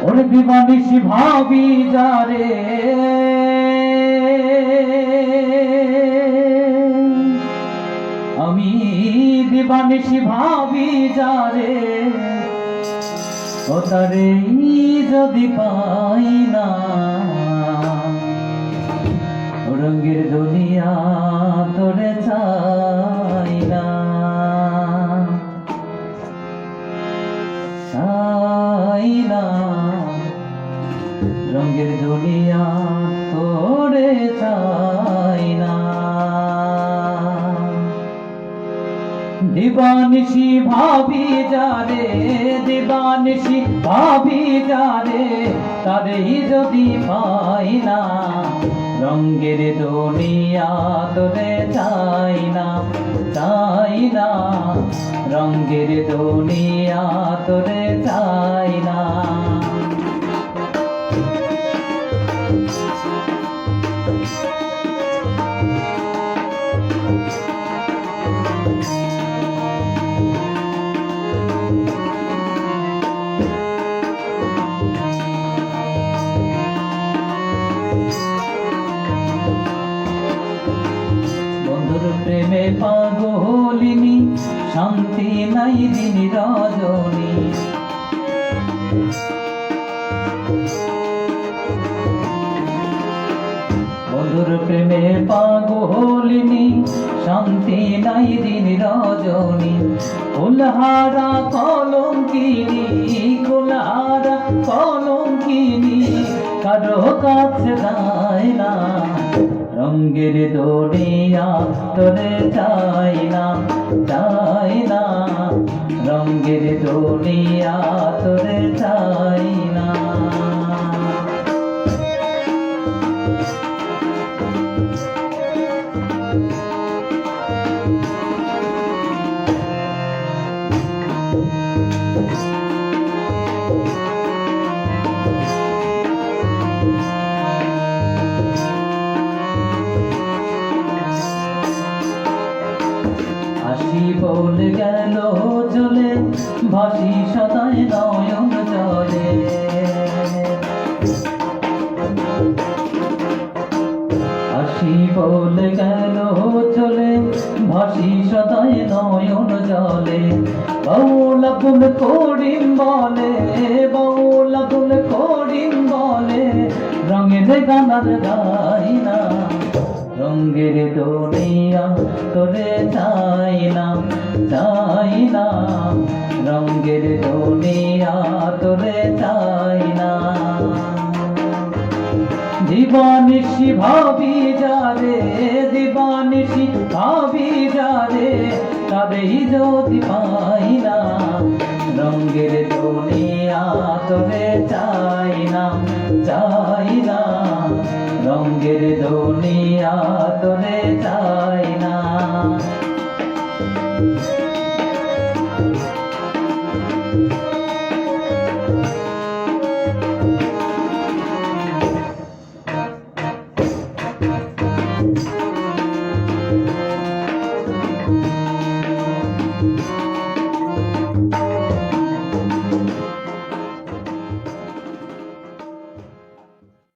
ওরে দিবানিশি ভাবি যারে আমি দিবানিশি ভাবি যারে ও তারে যদি পাই না রঙের দুনিয়া তোরে চাই না চাই না রঙের দুনিয়া তোরে চাই না দিবানিশি ভাবি যারে দিবানিশি ভাবি যারে তারেই যদি পাই না রঙের দুনিয়া তোরে চাই না চাই না রঙের দুনিয়া তোরে চাই না প্রেমে পাগলিনী শান্তি নাই দিন রজনী বন্ধুর প্রেমে পাগলিনী শান্তি নাই দিন রজনী কুলহারা কলঙ্কিনী কুলহারা কলঙ্কিনী কারো কাছে যায় না রঙের দুনিয়া তোরে চাই না চাই না রঙের দুনিয়া তোরে চাই না বলে গেল চলে ভাসি সদাই নয়ন জলে আসি বলে গেল চলে ভাসি সদাই নয়ন জলে বাউল আব্দুল করিম বলে বাউল আব্দুল করিম বলে রঙের গানার গাই না রঙের দুনিয়া তোরে চাই না চাই না রঙের দুনিয়া তোরে চাই না দিবানিশি ভাবি যারে দিবানিশি ভাবি যারে তাদেরই যদি পাই না রঙের দুনিয়া তোরে চাই না চাই না রঙের দুনিয়া তোরে চাই